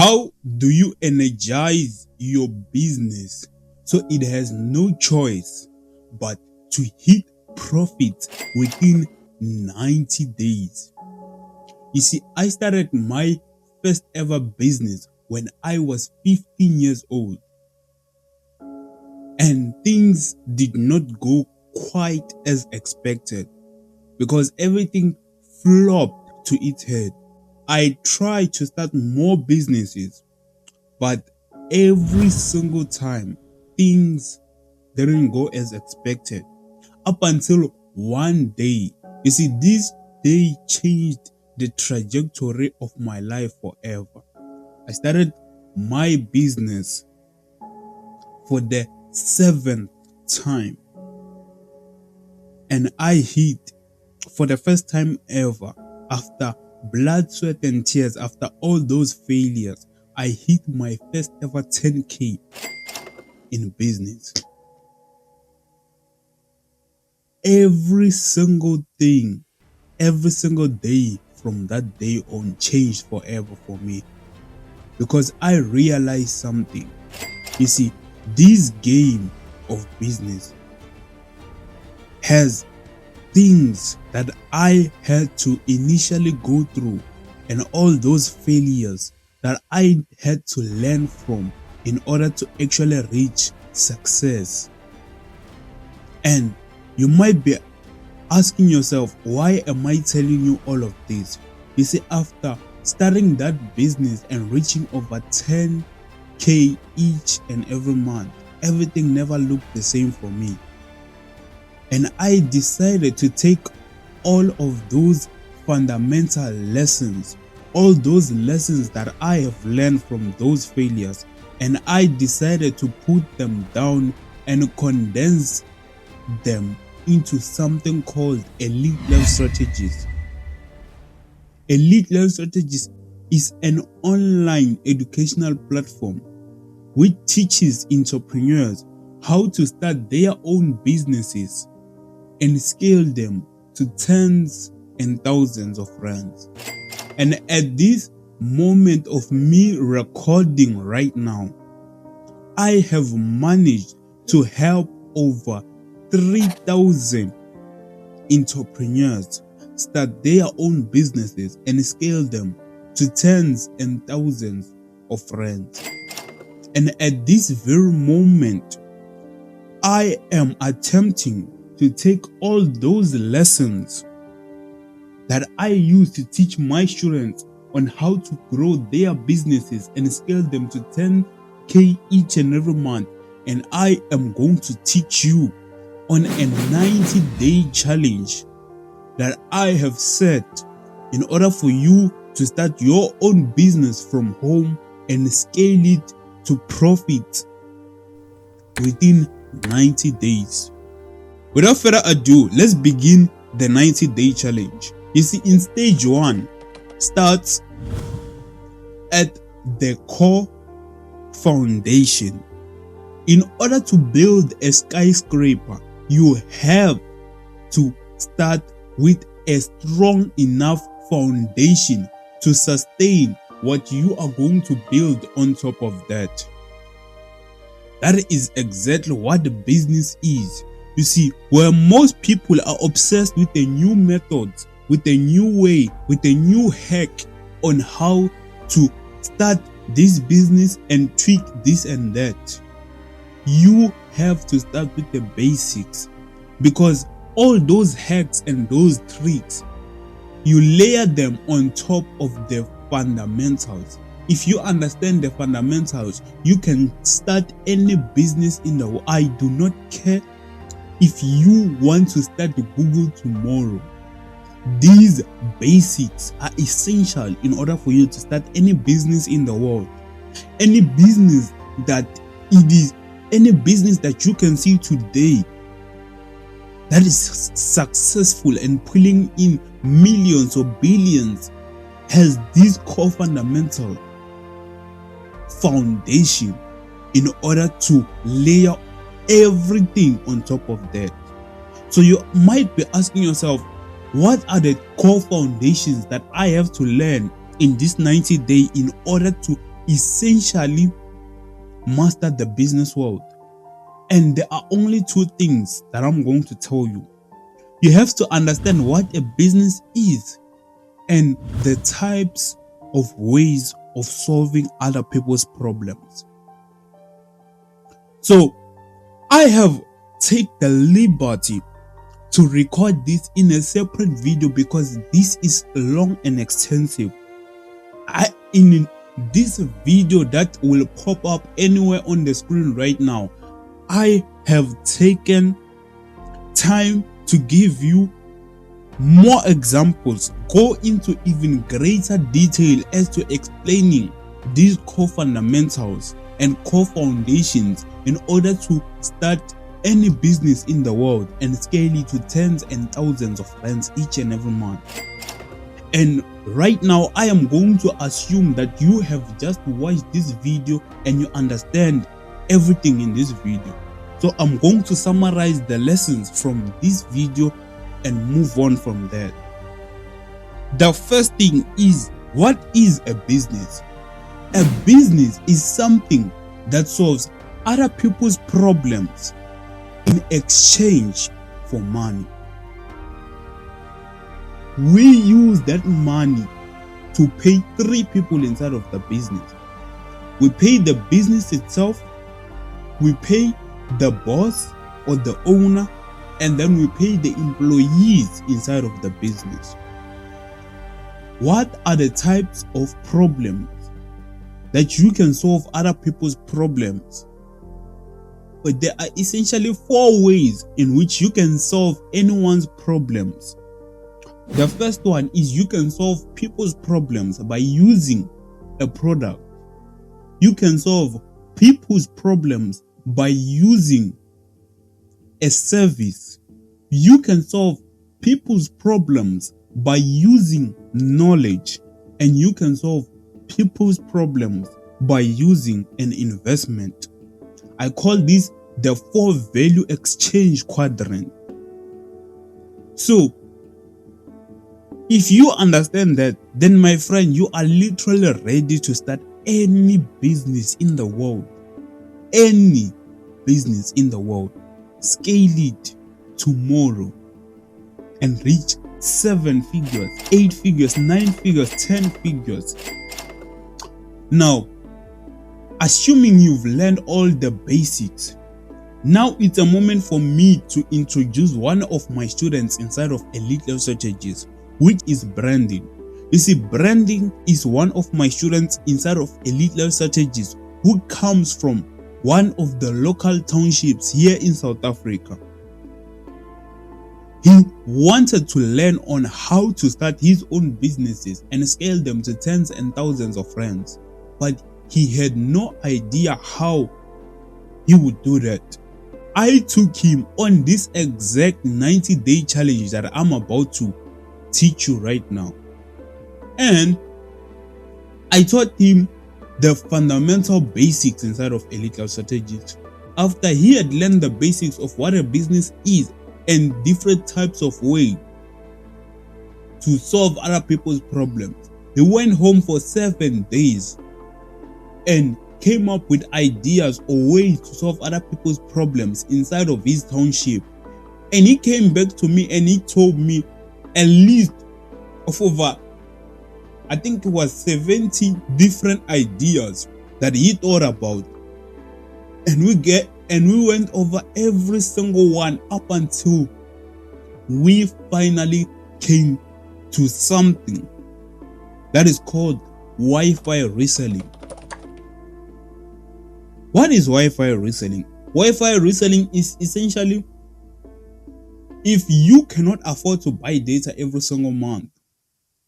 How do you energize your business so it has no choice but to hit profit within 90 days? You see, I started my first ever business when I was 15 years old, and things did not go quite as expected because everything flopped to its head. I tried to start more businesses, but every single time things didn't go as expected. Up until one day, you see, this day changed the trajectory of my life forever. I started my business for the 7th time, and I hit for the first time ever, after blood, sweat and tears, after all those failures, I hit my first ever 10K in business. Every single thing, every single day from that day on changed forever for me, because I realized something. You see, this game of business has things that I had to initially go through, and all those failures that I had to learn from in order to actually reach success. And you might be asking yourself, why am I telling you all of this? You see, after starting that business and reaching over 10K each and every month, everything never looked the same for me. And I decided to take all of those fundamental lessons, all those lessons that I have learned from those failures, and I decided to put them down and condense them into something called Elite Learn Strategies. Elite Learn Strategies is an online educational platform which teaches entrepreneurs how to start their own businesses and scale them to tens and thousands of rands. And at this moment of me recording right now, I have managed to help over 3,000 entrepreneurs start their own businesses and scale them to tens and thousands of rands. And at this very moment, I am attempting to take all those lessons that I use to teach my students on how to grow their businesses and scale them to 10K each and every month. And I am going to teach you on a 90-day challenge that I have set in order for you to start your own business from home and scale it to profit within 90 days. Without further ado, let's begin the 90-day challenge. You see, in stage 1, starts at the core foundation. In order to build a skyscraper, you have to start with a strong enough foundation to sustain what you are going to build on top of that. That is exactly what the business is. You see, where most people are obsessed with the new methods, with the new way, with the new hack on how to start this business and tweak this and that, you have to start with the basics, because all those hacks and those tricks, you layer them on top of the fundamentals. If you understand the fundamentals, you can start any business in the world. I do not care if you want to start Google tomorrow. These basics are essential in order for you to start any business in the world. Any business that you can see today that is successful and pulling in millions or billions has this core fundamental foundation in order to layer everything on top of that. So you might be asking yourself, what are the core foundations that I have to learn in this 90 day in order to essentially master the business world. And there are only two things that I'm going to tell you. You have to understand what a business is and the types of ways of solving other people's problems. So I have taken the liberty to record this in a separate video because this is long and extensive. In this video that will pop up anywhere on the screen right now, I have taken time to give you more examples, go into even greater detail as to explaining these core fundamentals and core foundations in order to start any business in the world and scale it to tens and thousands of friends each and every month. And right now, I am going to assume that you have just watched this video and you understand everything in this video. So I'm going to summarize the lessons from this video and move on from there. The first thing is, what is a business? A business is something that solves other people's problems in exchange for money. We use that money to pay three people inside of the business. We pay the business itself, we pay the boss or the owner, and then we pay the employees inside of the business. What are the types of problems that you can solve other people's problems? But there are essentially four ways in which you can solve anyone's problems. The first one is you can solve people's problems by using a product. You can solve people's problems by using a service. You can solve people's problems by using knowledge, and you can solve people's problems by using an investment. I call this the 4 value exchange quadrant. So, if you understand that, then my friend, you are literally ready to start any business in the world. Any business in the world. Scale it tomorrow and reach 7 figures, 8 figures, 9 figures, 10 figures. Now, assuming you've learned all the basics, now it's a moment for me to introduce one of my students inside of Elite Level Strategies, which is branding. You see, branding is one of my students inside of Elite Level Strategies who comes from one of the local townships here in South Africa. He wanted to learn on how to start his own businesses and scale them to tens and thousands of friends, but he had no idea how he would do that. I took him on this exact 90-day challenge that I'm about to teach you right now. And I taught him the fundamental basics inside of Elite Level Strategies. After he had learned the basics of what a business is and different types of ways to solve other people's problems, he went home for 7 days and came up with ideas or ways to solve other people's problems inside of his township. And he came back to me and he told me a list of over, I think it was 70 different ideas that he thought about. And we went over every single one up until we finally came to something that is called Wi-Fi reselling. What is Wi-Fi reselling? Wi-Fi reselling is essentially, if you cannot afford to buy data every single month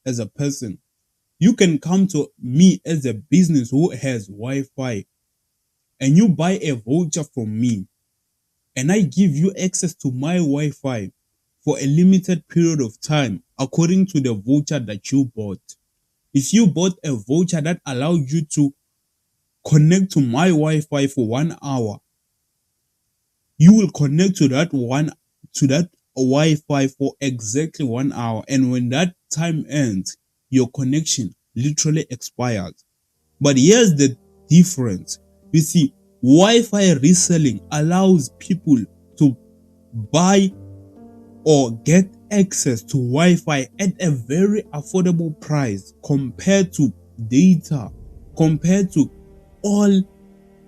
as a person, you can come to me as a business who has Wi-Fi and you buy a voucher from me and I give you access to my Wi-Fi for a limited period of time according to the voucher that you bought. If you bought a voucher that allowed you to connect to my Wi-Fi for 1 hour, you will connect to that Wi-Fi for exactly 1 hour, and when that time ends, your connection literally expires. But here's the difference. You see, Wi-Fi reselling allows people to buy or get access to Wi-Fi at a very affordable price compared to data, compared to all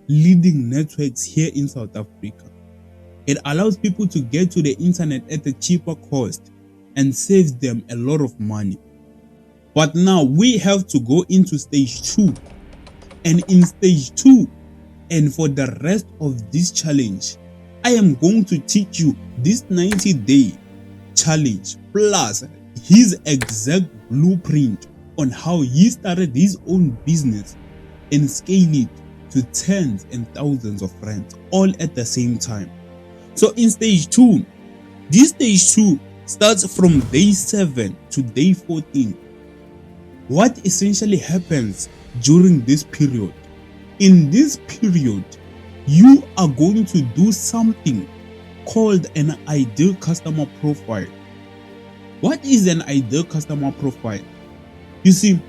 leading networks here in South Africa. It allows people to get to the internet at a cheaper cost and saves them a lot of money. But now we have to go into stage 2. And in stage 2, and for the rest of this challenge, I am going to teach you this 90-day challenge plus his exact blueprint on how he started his own business and scale it to tens and thousands of friends all at the same time. So in stage 2, this stage 2 starts from day 7 to day 14. What essentially happens during this period? In this period, you are going to do something called an ideal customer profile. What is an ideal customer profile? You see,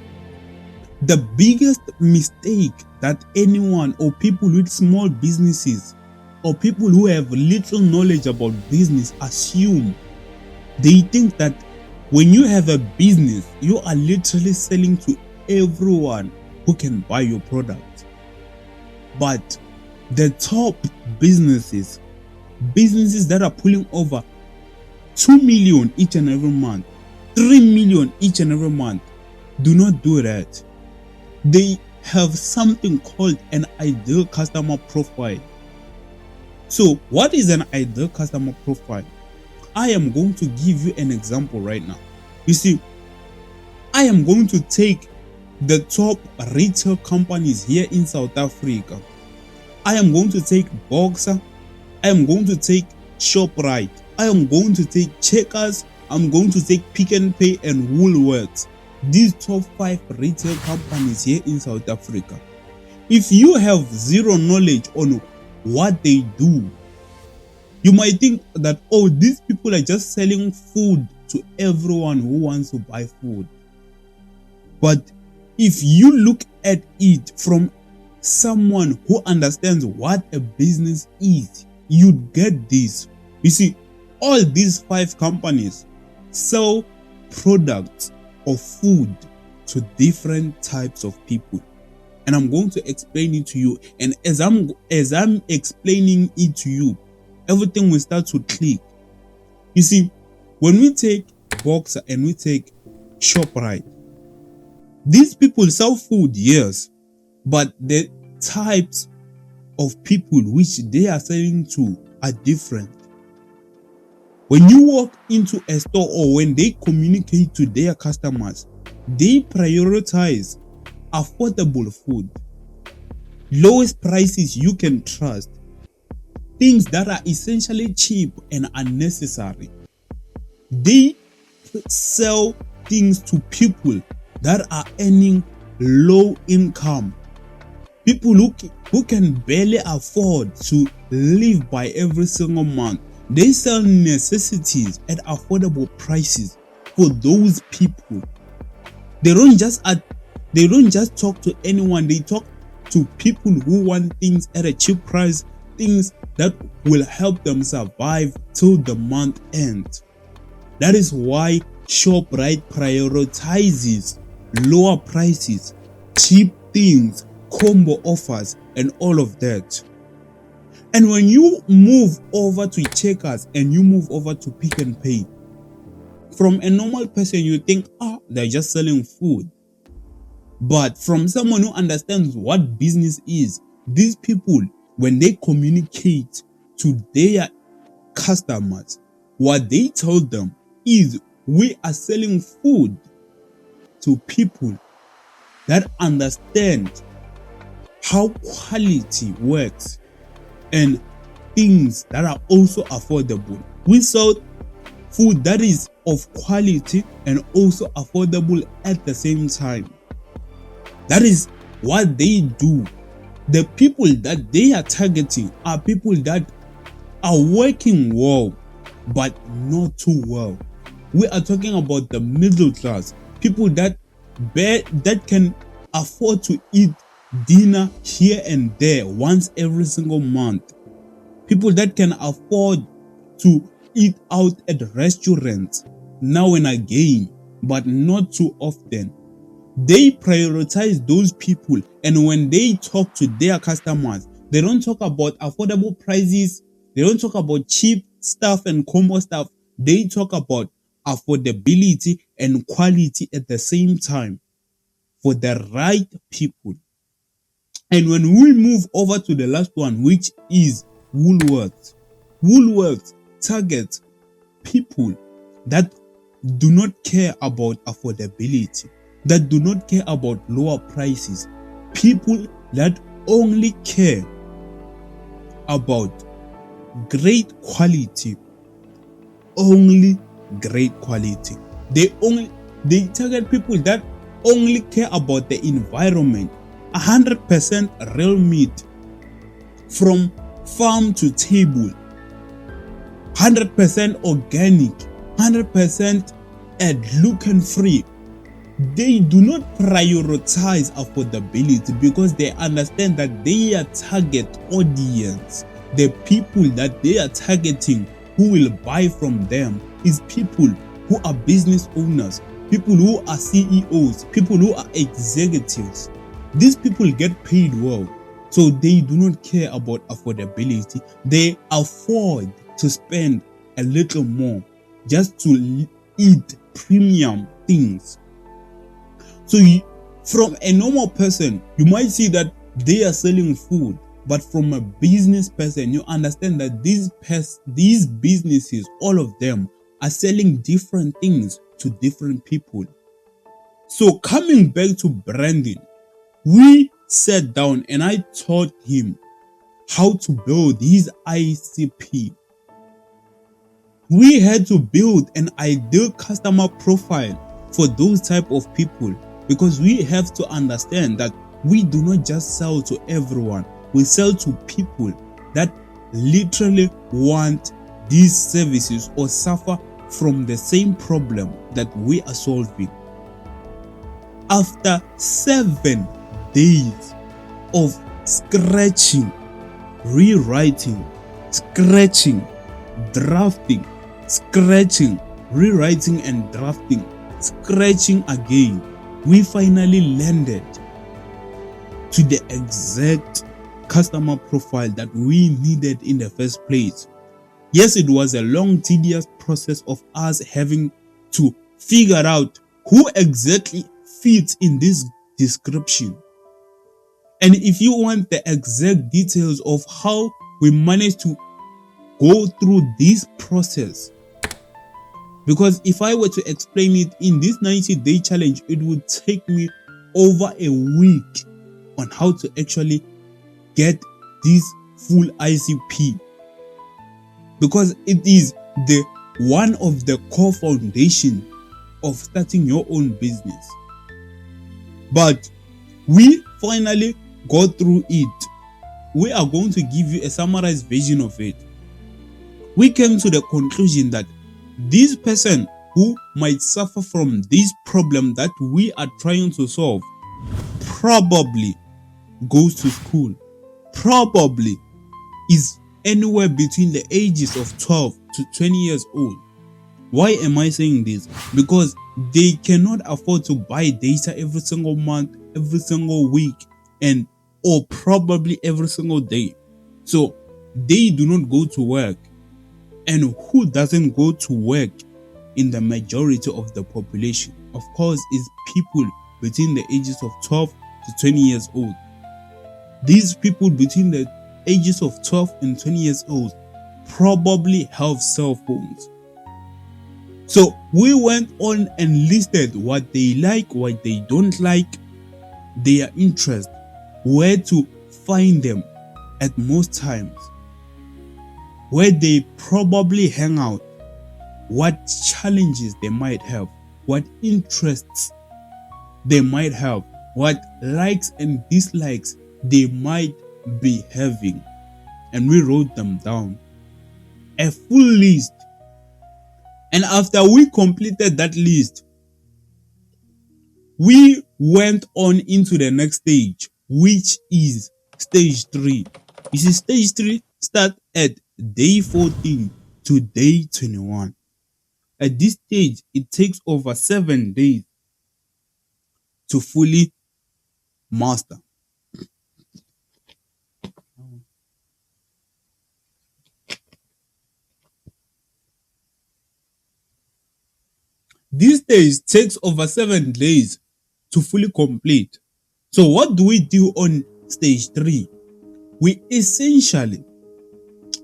the biggest mistake that anyone or people with small businesses or people who have little knowledge about business assume, they think that when you have a business, you are literally selling to everyone who can buy your product. But the top businesses that are pulling over 2 million each and every month, 3 million each and every month, do not do that. They have something called an ideal customer profile. So what is an ideal customer profile? I am going to give you an example right now. You see, I am going to take the top retail companies here in South Africa. I am going to take Boxer. I am going to take Shoprite. I am going to take Checkers. I'm going to take Pick n Pay and Woolworths. These top 5 retail companies here in South Africa. If you have zero knowledge on what they do, you might think that, oh, these people are just selling food to everyone who wants to buy food. But if you look at it from someone who understands what a business is, you'd get this. You see, all these 5 companies sell products or food to different types of people. And I'm going to explain it to you. And as I'm explaining it to you, everything will start to click. You see, when we take Boxer and we take Shoprite, these people sell food, yes, but the types of people which they are selling to are different. When you walk into a store or when they communicate to their customers, they prioritize affordable food, lowest prices you can trust, things that are essentially cheap and unnecessary. They sell things to people that are earning low income, people who can barely afford to live by every single month. They sell necessities at affordable prices for those people. They don't just talk to anyone. They talk to people who want things at a cheap price, things that will help them survive till the month ends. That is why Shoprite prioritizes lower prices, cheap things, combo offers, and all of that. And when you move over to Checkers and you move over to Pick n Pay, from a normal person you think, they're just selling food. But from someone who understands what business is, these people, when they communicate to their customers, what they told them is, we are selling food to people that understand how quality works and things that are also affordable. We sell food that is of quality and also affordable at the same time. That is what they do. The people that they are targeting are people that are working well, but not too well. We are talking about the middle class, people that can afford to eat dinner here and there once every single month. People that can afford to eat out at restaurants now and again, but not too often. They prioritize those people, and when they talk to their customers, they don't talk about affordable prices, they don't talk about cheap stuff and combo stuff. They talk about affordability and quality at the same time for the right people. And when we move over to the last one, which is Woolworths targets people that do not care about affordability, that do not care about lower prices, people that only care about great quality, only great quality. They target people that only care about the environment. 100% real meat from farm to table, 100% organic, 100% gluten free. They do not prioritize affordability because they understand that their target audience, the people that they are targeting who will buy from them, is people who are business owners, people who are CEOs, people who are executives. These people get paid well, so they do not care about affordability. They afford to spend a little more just to eat premium things. So from a normal person, you might see that they are selling food, but from a business person, you understand that these businesses, all of them, are selling different things to different people. So coming back to branding, we sat down and I taught him how to build his ICP. We had to build an ideal customer profile for those type of people, because we have to understand that we do not just sell to everyone. We sell to people that literally want these services or suffer from the same problem that we are solving. After 7 days of scratching, rewriting, scratching, drafting, scratching, rewriting and drafting, scratching again, we finally landed to the exact customer profile that we needed in the first place. Yes, it was a long, tedious process of us having to figure out who exactly fits in this description. And if you want the exact details of how we managed to go through this process, because if I were to explain it in this 90-day challenge, it would take me over a week on how to actually get this full ICP, because it is the one of the core foundation of starting your own business. But we finally got through it. We are going to give you a summarized version of it. We came to the conclusion that this person who might suffer from this problem that we are trying to solve probably goes to school, probably is anywhere between the ages of 12 to 20 years old. Why am I saying this? Because they cannot afford to buy data every single month, every single week, or probably every single day. So they do not go to work. And who doesn't go to work in the majority of the population? Of course, is people between the ages of 12 to 20 years old. These people between the ages of 12 and 20 years old probably have cell phones. So we went on and listed what they like, what they don't like, their interest, where to find them at most times, where they probably hang out, what challenges they might have, what interests they might have, what likes and dislikes they might be having. And we wrote them down, a full list. And after we completed that list, we went on into the next stage, which is stage 3. You see, stage 3 starts at day 14 to day 21. At this stage, it takes over 7 days to fully master. This stage takes over 7 days to fully complete. So what do we do on stage 3? We essentially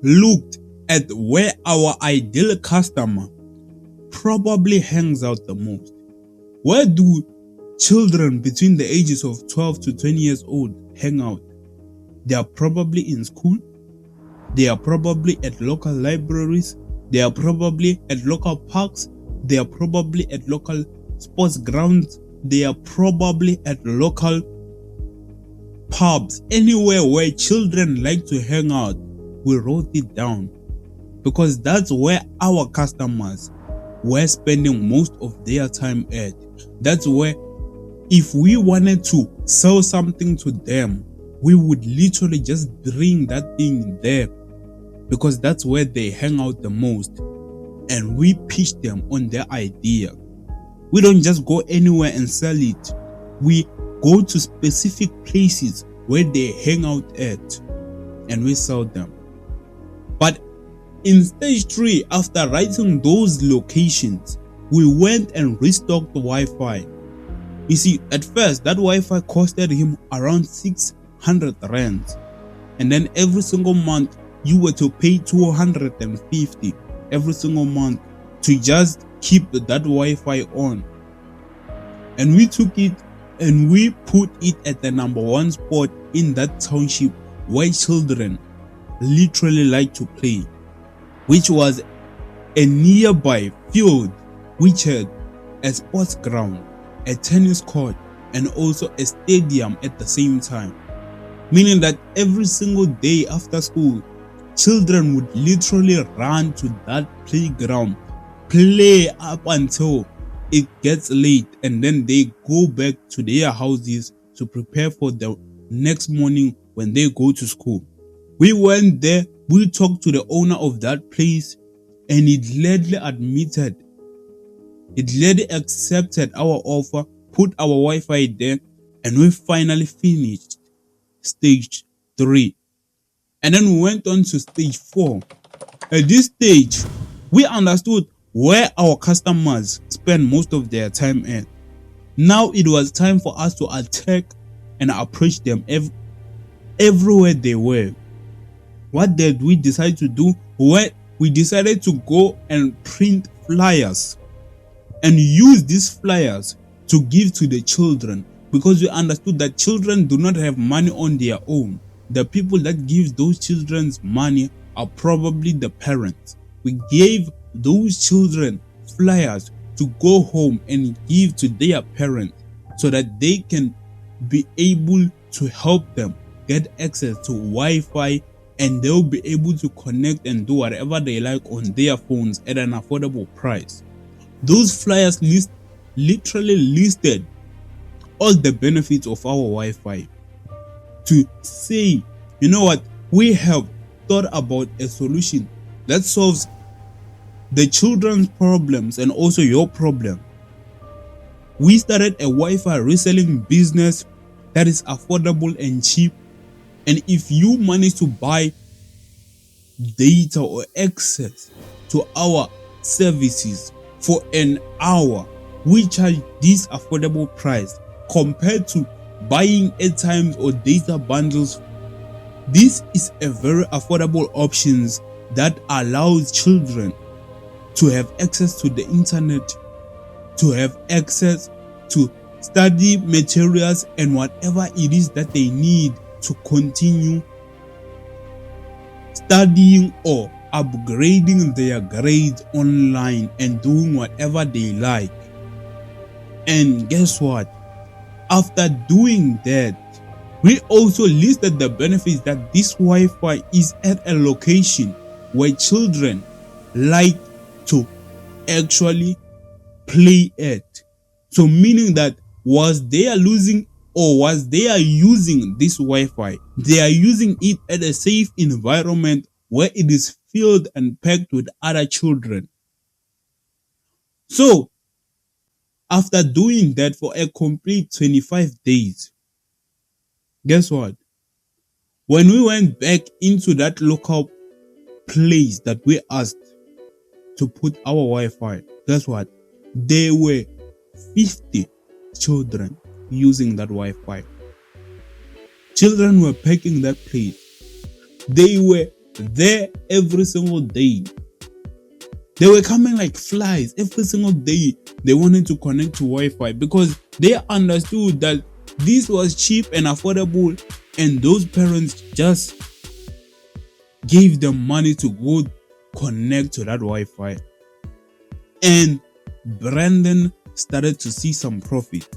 looked at where our ideal customer probably hangs out the most. Where do children between the ages of 12 to 20 years old hang out? They are probably in school. They are probably at local libraries. They are probably at local parks. They are probably at local sports grounds. They are probably at local pubs. Anywhere where children like to hang out, we wrote it down because that's where our customers were spending most of their time at. That's where, if we wanted to sell something to them, we would literally just bring that thing there because that's where they hang out the most, and we pitch them on their idea. We don't just go anywhere and sell it. We go to specific places where they hang out at and we sell them. But in stage 3, after writing those locations, we went and restocked the Wi-Fi. You see, at first that Wi-Fi costed him around 600 rands, and then every single month you were to pay 250 every single month to just keep that Wi-Fi on. And we took it and we put it at the number 1 spot in that township where children literally like to play, which was a nearby field which had a sports ground, a tennis court, and also a stadium at the same time. Meaning that every single day after school, children would literally run to that playground, play up until it gets late, and then they go back to their houses to prepare for the next morning when they go to school. We went there, we talked to the owner of that place, and it gladly accepted our offer, put our Wi-Fi there, and we finally finished stage 3. And then we went on to stage 4. At this stage, we understood where our customers spend most of their time at. Now it was time for us to attack and approach them everywhere they were. What did we decide to do? We decided to go and print flyers and use these flyers to give to the children, because we understood that children do not have money on their own. The people that give those children's money are probably the parents. We gave those children flyers to go home and give to their parents so that they can be able to help them get access to Wi-Fi, and they'll be able to connect and do whatever they like on their phones at an affordable price. Those flyers literally listed all the benefits of our Wi-Fi, to say, you know what, we have thought about a solution that solves the children's problems and also your problem. We started a Wi-Fi reselling business that is affordable and cheap, and if you manage to buy data or access to our services for an hour, we charge this affordable price compared to buying airtimes or data bundles. This is a very affordable option that allows children to have access to the internet, to have access to study materials and whatever it is that they need to continue studying or upgrading their grades online and doing whatever they like. And guess what? After doing that, we also listed the benefits that this Wi-Fi is at a location where children like to actually play at. So meaning that was they are losing or was they are using this Wi-Fi, they are using it at a safe environment where it is filled and packed with other children. So after doing that for a complete 25 days, guess what? When we went back into that local place that we asked to put our Wi-Fi, guess what? There were 50 children using that Wi-Fi. Children were packing that place. They were there every single day. They were coming like flies every single day. They wanted to connect to Wi-Fi because they understood that this was cheap and affordable, and those parents just gave them money to go connect to that Wi-Fi. And Brandon started to see some profit.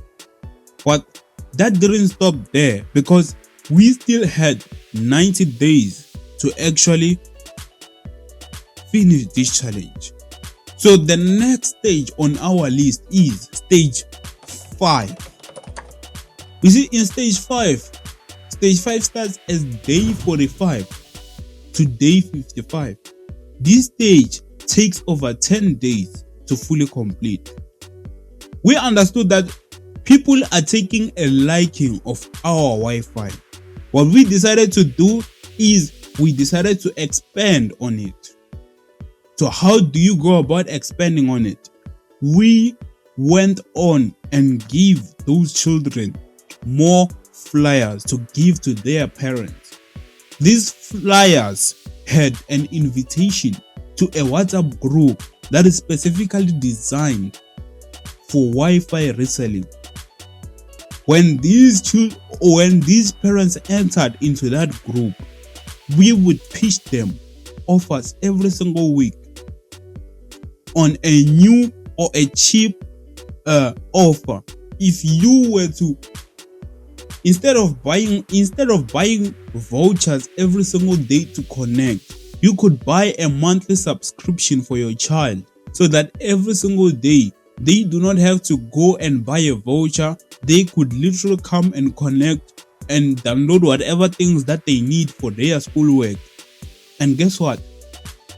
But that didn't stop there, because we still had 90 days to actually finish this challenge. So the next stage on our list is stage 5. You see, in stage 5 starts as day 45 to day 55. This stage takes over 10 days to fully complete. We understood that people are taking a liking of our Wi-Fi. What we decided to do is we decided to expand on it. So how do you go about expanding on it? We went on and gave those children more flyers to give to their parents. These flyers had an invitation to a WhatsApp group that is specifically designed for Wi-Fi reselling. When these parents entered into that group, we would pitch them offers every single week on a new or a cheap offer. If you were to, instead of buying vouchers every single day to connect, you could buy a monthly subscription for your child, so that every single day they do not have to go and buy a voucher. They could literally come and connect and download whatever things that they need for their schoolwork. And guess what?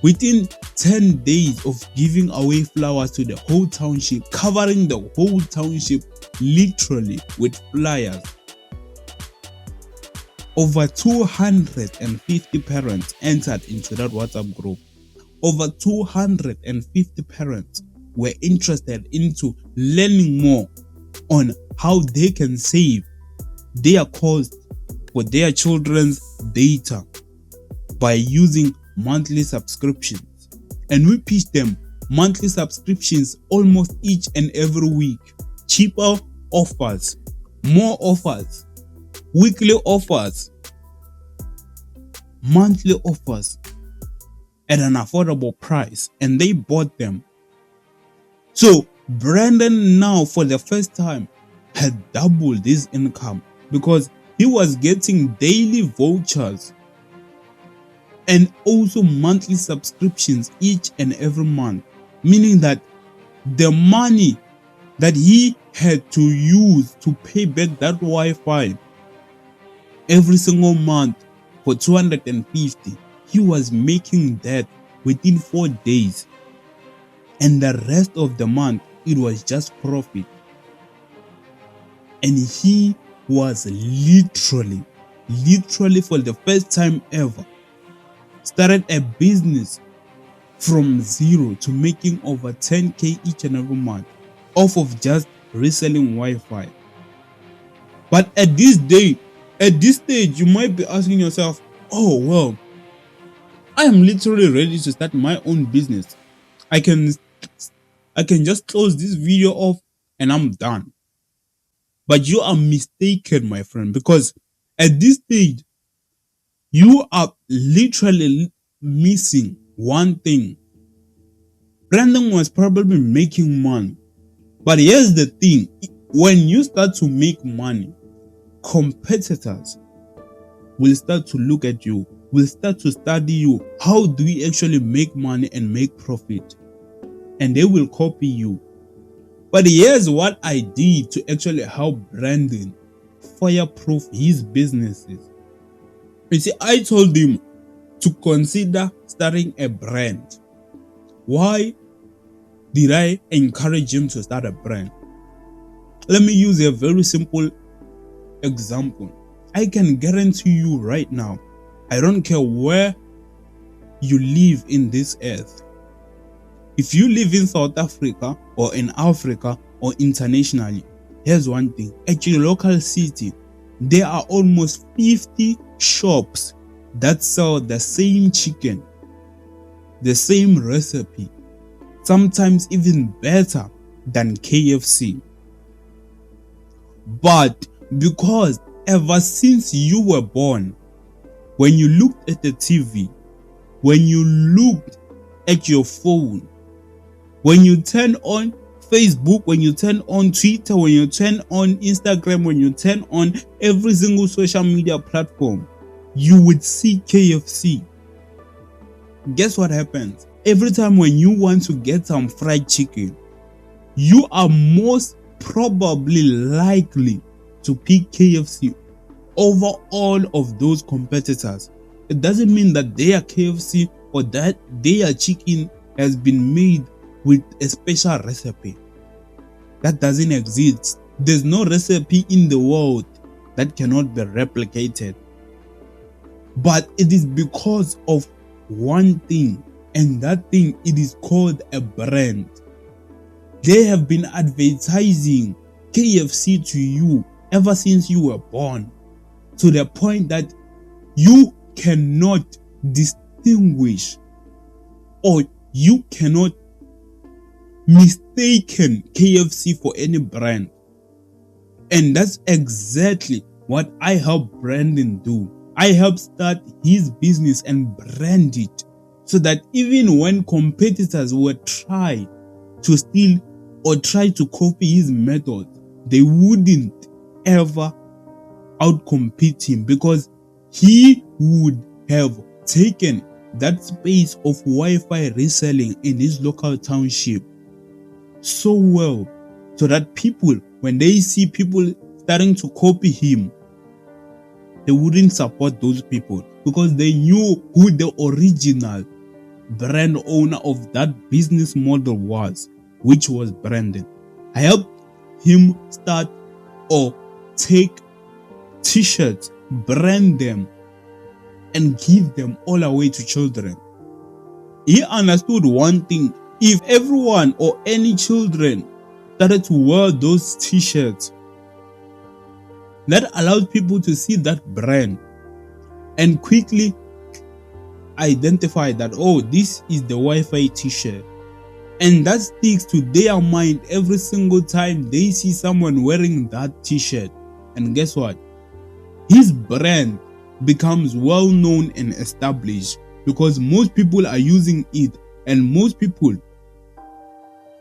Within 10 days of giving away flowers to the whole township, covering the whole township literally with flyers, over 250 parents entered into that WhatsApp group. Over 250 parents were interested into learning more on how they can save their cost for their children's data by using monthly subscriptions. And we pitched them monthly subscriptions almost each and every week. Cheaper offers, more offers, weekly offers, monthly offers at an affordable price, and they bought them. So Brandon now for the first time had doubled his income, because he was getting daily vouchers and also monthly subscriptions each and every month, meaning that the money that he had to use to pay back that Wi-Fi every single month for 250, he was making that within 4 days, and the rest of the month it was just profit. And he was literally for the first time ever started a business from zero to making over 10k each and every month off of just reselling Wi-Fi. But at this stage, you might be asking yourself, oh well, I am literally ready to start my own business. I can just close this video off and I'm done. But you are mistaken, my friend, because at this stage, you are literally missing one thing. Brandon was probably making money. But here's the thing. When you start to make money, competitors will start to look at you, will start to study you. How do we actually make money and make profit? And they will copy you. But here's what I did to actually help Brandon fireproof his businesses. You see, I told him to consider starting a brand. Why did I encourage him to start a brand? Let me use a very simple example. I can guarantee you right now, I don't care where you live in this earth. If you live in South Africa or in Africa or internationally, here's one thing. At your local city, there are almost 50 shops that sell the same chicken, the same recipe, sometimes even better than KFC. But because ever since you were born, when you looked at the TV, when you looked at your phone, when you turn on Facebook, when you turn on Twitter, when you turn on Instagram, when you turn on every single social media platform, you would see KFC. Guess what happens? Every time when you want to get some fried chicken, you are most probably likely to pick KFC over all of those competitors. It doesn't mean that their KFC or that their chicken has been made with a special recipe. That doesn't exist. There's no recipe in the world that cannot be replicated. But it is because of one thing, and that thing, it is called a brand. They have been advertising KFC to you ever since you were born, to the point that you cannot distinguish or you cannot mistaken KFC for any brand. And that's exactly what I helped Brandon do. I helped start his business and brand it so that even when competitors would try to steal or try to copy his method, they wouldn't ever outcompete him, because he would have taken that space of Wi-Fi reselling in his local township so well, so that people, when they see people starting to copy him, they wouldn't support those people, because they knew who the original brand owner of that business model was, which was Brandon. I helped him start or take t-shirts, brand them, and give them all away to children. He understood one thing: if everyone or any children started to wear those t-shirts, that allowed people to see that brand and quickly identify that, oh, this is the Wi-Fi t-shirt. And that sticks to their mind every single time they see someone wearing that t-shirt. And guess what? His brand becomes well known and established because most people are using it, and most people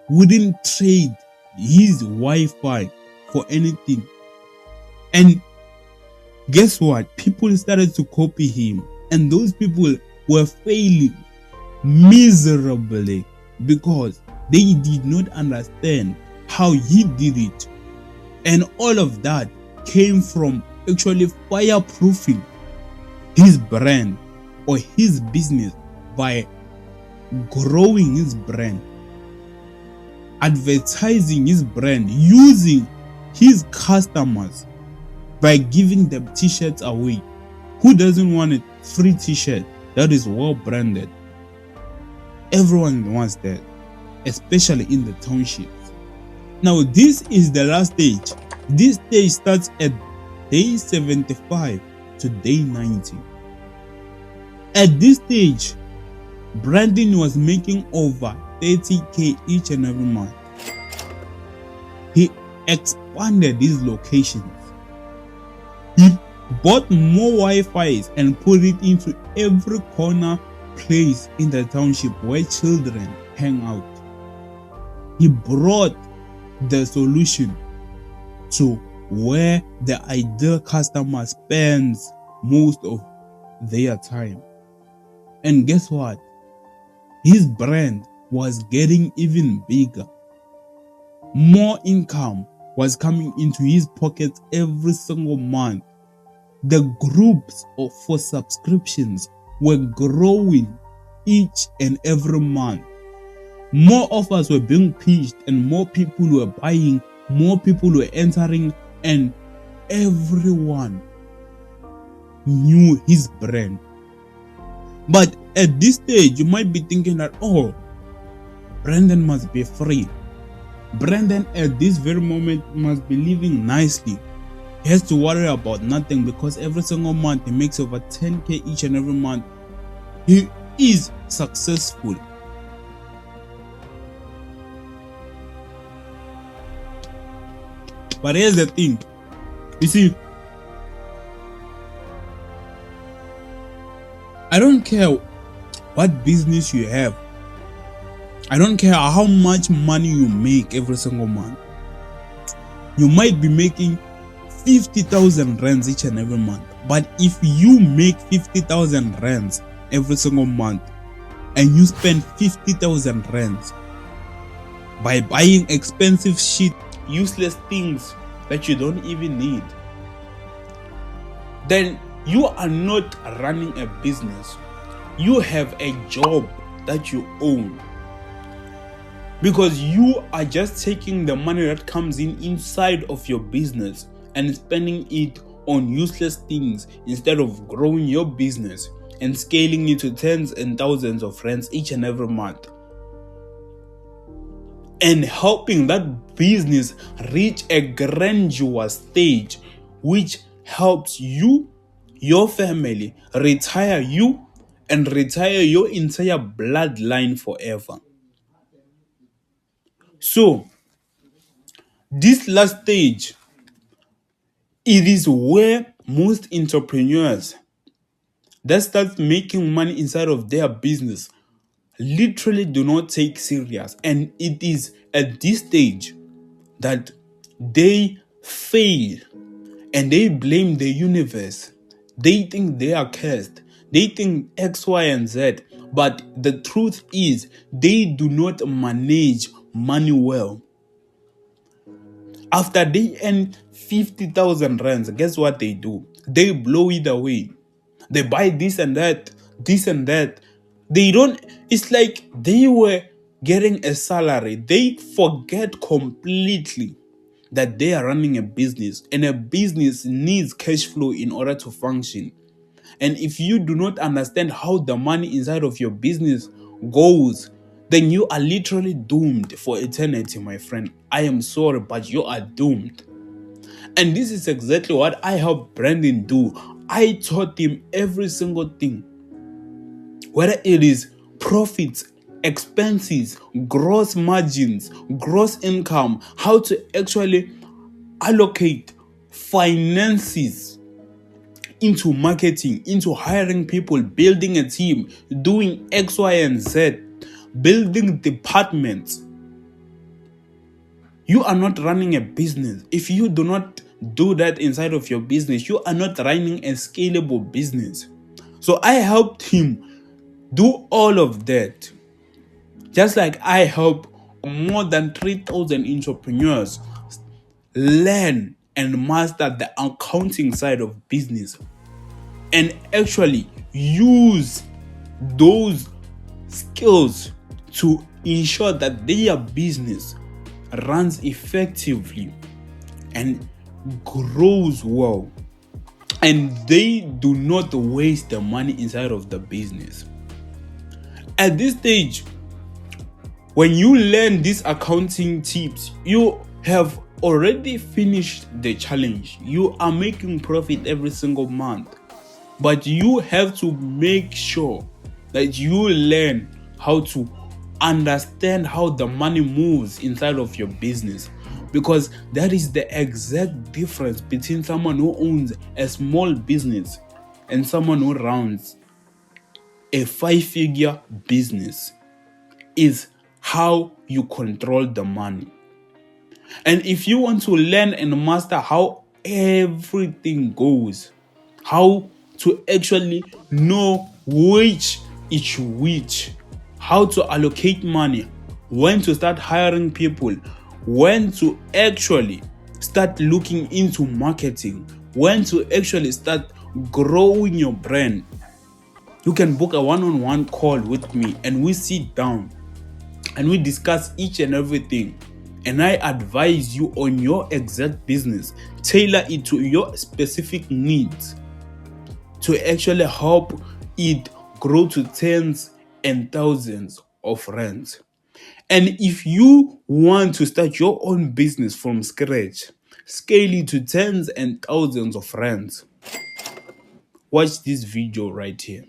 wouldn't trade his Wi-Fi for anything. And guess what? People started to copy him, and those people were failing miserably because they did not understand how he did it. And all of that came from actually fireproofing his brand or his business by growing his brand, advertising his brand, using his customers by giving them t-shirts away. Who doesn't want a free t-shirt that is well branded? Everyone wants that, especially in the townships. Now, this is the last stage. This stage starts at day 75 to day 90. At this stage, Brandon was making over 30K each and every month. He expanded his locations. He bought more Wi-Fi's and put it into every corner place in the township where children hang out. He brought the solution to where the ideal customer spends most of their time. And guess what? His brand was getting even bigger. More income was coming into his pockets every single month. The groups for subscriptions were growing each and every month. More offers were being pitched and more people were buying, more people were entering, and everyone knew his brand. But at this stage, you might be thinking that, oh, Brandon must be free. Brandon at this very moment must be living nicely. He has to worry about nothing because every single month he makes over 10K each and every month. He is successful. But here's the thing. You see, I don't care what business you have. I don't care how much money you make every single month. You might be making 50,000 rands each and every month. But if you make 50,000 rands every single month and you spend 50,000 rands by buying expensive shit, useless things that you don't even need, then you are not running a business. You have a job that you own. Because you are just taking the money that comes in inside of your business and spending it on useless things instead of growing your business and scaling it to tens and thousands of rands each and every month, and helping that business reach a grandiose stage which helps you, your family, retire you and retire your entire bloodline forever. So, this last stage, it is where most entrepreneurs that start making money inside of their business literally do not take serious. And it is at this stage that they fail and they blame the universe. They think they are cursed. They think X, Y, and Z. But the truth is, they do not manage money well. After they earn 50,000 rands, guess what they do? They blow it away. They buy this and that, this and that. They don't, it's like they were getting a salary. They forget completely that they are running a business, and a business needs cash flow in order to function. And if you do not understand how the money inside of your business goes, then you are literally doomed for eternity, my friend. I am sorry, but you are doomed. And this is exactly what I helped Brandon do. I taught him every single thing, whether it is profits, expenses, gross margins, gross income, how to actually allocate finances into marketing, into hiring people, building a team, doing X, Y, and Z, building departments. You are not running a business. If you do not do that inside of your business, you are not running a scalable business. So I helped him do all of that. Just like I help more than 3,000 entrepreneurs learn and master the accounting side of business and actually use those skills to ensure that their business runs effectively and grows well, and they do not waste the money inside of the business. At this stage, when you learn these accounting tips, you have already finished the challenge. You are making profit every single month, but you have to make sure that you learn how to understand how the money moves inside of your business, because that is the exact difference between someone who owns a small business and someone who runs a 5-figure business. Is how you control the money. And if you want to learn and master how everything goes, how to actually know which is which, how to allocate money, when to start hiring people, when to actually start looking into marketing, when to actually start growing your brand, you can book a one-on-one call with me and we sit down and we discuss each and everything. And I advise you on your exact business, tailor it to your specific needs to actually help it grow to tens and thousands of rands. And if you want to start your own business from scratch, scale it to tens and thousands of rands, watch this video right here.